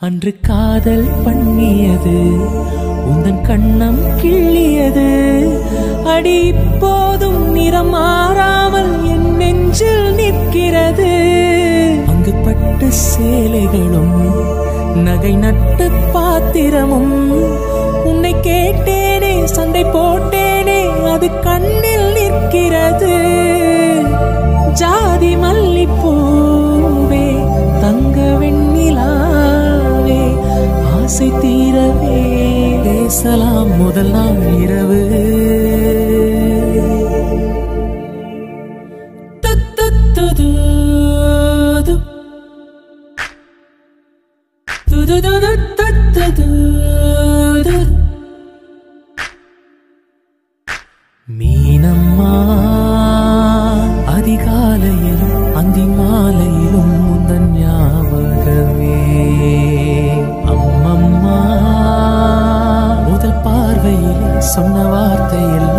அன்று காதல் பண்ணியது உந்தன் கண்ணம் கிள்ளியது அடி இப்போதும் நிறம் மாறாமல் என் நெஞ்சில் நிற்கிறது. அங்கு பட்டு சேலைகளும் நகை நட்டு பாத்திரமும் உன்னை கேட்டேனே சண்டை போட்டேனே அது கண்ணில் நிற்கிறது. ஜாதி மல்லிப்பூவே தங்க வெண்ணிலாவே ஆசை தீரவே பேசலாம் முதல் நாள் இரவு. மீனம்மா அதிகாலையிலும் அந்தி மாலையிலும் முந்தன் ஞாபகமே. அம்மம்மா முதல் பார்வையில் சொன்ன வார்த்தையில்